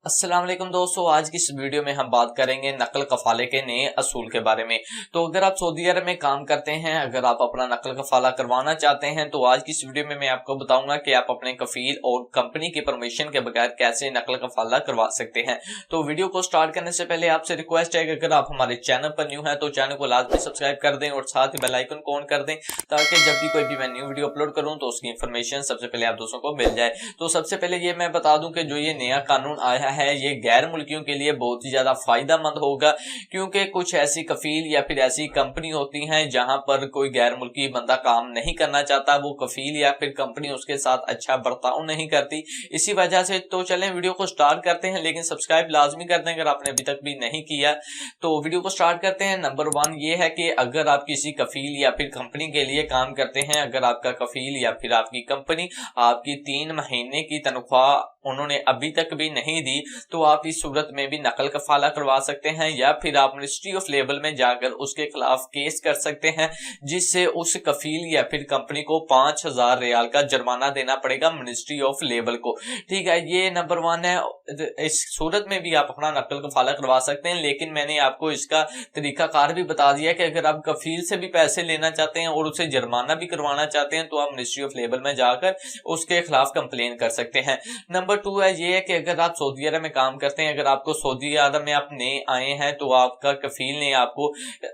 अस्सलाम वालेकुम दोस्तों, आज की इस वीडियो में हम बात करेंगे नकल कफाले के नए असूल के बारे में। तो अगर आप सऊदी अरब में काम करते हैं, अगर आप अपना नकल कफाला करवाना चाहते हैं तो आज की इस वीडियो में मैं आपको बताऊंगा कि आप अपने कफील और कंपनी की परमिशन के बगैर कैसे नकल कफाला करवा सकते हैं। तो वीडियो को स्टार्ट करने से पहले आपसे रिक्वेस्ट है कि अगर आप हमारे चैनल पर न्यू है तो चैनल को लाजमी सब्सक्राइब कर दें और साथ ही बेल आइकन को ऑन कर दें, ताकि जब भी कोई भी मैं न्यू वीडियो अपलोड करूं तो उसकी इंफॉर्मेशन सबसे पहले आप दोस्तों को मिल जाए। तो सबसे पहले ये मैं बता दूं कि जो ये नया कानून आया है ये गैर मुल्कियों के लिए बहुत ही ज्यादा फायदेमंद होगा, क्योंकि कुछ ऐसी कफील या फिर ऐसी कंपनी होती हैं जहां पर कोई गैर मुल्की बंदा काम नहीं करना चाहता, वो कफील या फिर कंपनी उसके साथ अच्छा बर्ताव नहीं करती। इसी वजह से तो चलें वीडियो को स्टार्ट करते हैं, लेकिन सब्सक्राइब लाजमी कर दें अगर आपने अभी तक भी नहीं किया। तो वीडियो को स्टार्ट करते हैं। नंबर 1 ये है कि अगर आप किसी कफील या फिर कंपनी के लिए काम करते हैं, अगर आपका कफील या फिर आपकी कंपनी आपकी 3 महीने की तनख्वाह उन्होंने अभी तक भी नहीं दी, तो आप इस सूरत में भी नकल कफाला करवा सकते हैं, या फिर आप मिनिस्ट्री ऑफ लेबर में जाकर उसके खिलाफ केस कर सकते हैं, जिससे उस कफील या फिर कंपनी को 5000 रियाल का जुर्माना देना पड़ेगा मिनिस्ट्री ऑफ लेबर को। ठीक है, ये नंबर 1 है। इस सूरत में भी आप अपना नकल कफाला करवा सकते हैं, लेकिन मैंने आपको इसका तरीकाकार भी बता दिया कि अगर आप कफील से भी पैसे लेना चाहते हैं और उसे जुर्माना भी करवाना चाहते हैं तो आप मिनिस्ट्री ऑफ लेबर में जाकर उसके खिलाफ कंप्लेन कर सकते हैं। नंबर 2 है ये है कि अगर आप सऊदी अरब में काम करते हैं, अगर आपको सऊदी अरब में आप नए आए हैं तो आपका कफील ने आपको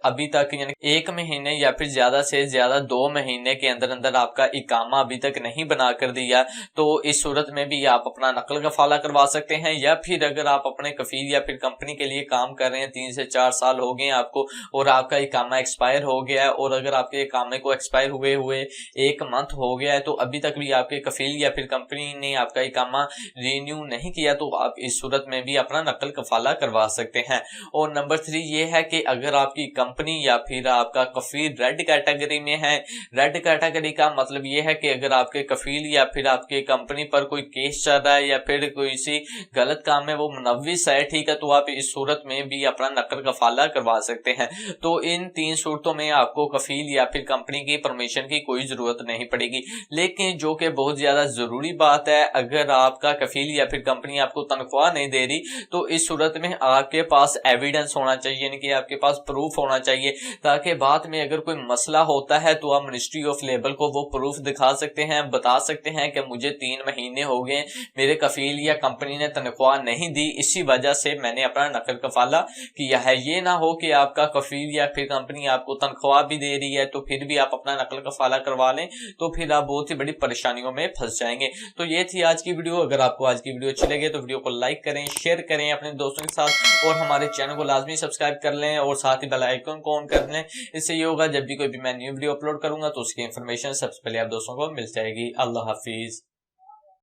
अभी तक यानी 1 महीने या फिर ज्यादा से ज्यादा 2 महीने के अंदर अंदर आपका इकामा अभी तक नहीं बना कर दिया, तो इस सूरत में भी आप अपना नकल कफाला करवा सकते हैं। या फिर अगर आप अपने कफील या फिर कंपनी के लिए काम कर रहे हैं, 3 से 4 साल हो गए आपको और आपका इकामा एक्सपायर हो गया है, और अगर आपके इकामे को एक्सपायर हुए 1 मंथ हो गया है तो अभी तक भी आपके कफील या फिर कंपनी ने आपका इकामा रिन्यू नहीं किया, तो आप इस सूरत में भी अपना नकल कफाला करवा सकते हैं। और नंबर 3 ये है कि अगर आपकी कंपनी या फिर आपका कफील रेड कैटेगरी में है, रेड कैटेगरी का मतलब ये है कि अगर आपके कफील या फिर आपके कंपनी पर कोई केस चल रहा है या फिर कोई सी गलत काम में वो मुनव्विस है, ठीक है, तो आप इस सूरत में भी अपना नकल कफाला करवा सकते हैं। तो इन 3 सूरतों में आपको कफील या फिर कंपनी की परमिशन की कोई जरूरत नहीं पड़ेगी। लेकिन जो कि बहुत ज्यादा जरूरी बात है, अगर आपका कफील या फिर कंपनी आपको तनख्वाह नहीं दे रही तो इस सूरत में आपके पास एविडेंस होना चाहिए, यानी कि आपके पास प्रूफ होना चाहिए, ताकि बाद में अगर कोई मसला होता है तो आप मिनिस्ट्री ऑफ लेबर को वो प्रूफ दिखा सकते हैं, बता सकते हैं कि मुझे 3 महीने हो गए मेरे कफील या कंपनी ने तनख्वाह नहीं दी, इसी वजह से मैंने अपना नकल कफाला किया है। ये ना हो कि आपका कफील या फिर कंपनी आपको तनख्वाह भी दे रही है तो फिर भी आप अपना नकल कफाला करवा लें, तो फिर आप बहुत ही बड़ी परेशानियों में फंस जाएंगे। तो ये थी आज की वीडियो। अगर आपको आज की वीडियो अच्छी लगे तो वीडियो को लाइक करें, शेयर करें अपने दोस्तों के साथ, और हमारे चैनल को लाजमी सब्सक्राइब कर लें और साथ ही बेल आइकन को ऑन कर लें। इससे ये होगा जब भी कोई भी मैं न्यू वीडियो अपलोड करूंगा तो उसकी इंफॉर्मेशन सबसे पहले आप दोस्तों को मिल जाएगी। अल्लाह हाफिज।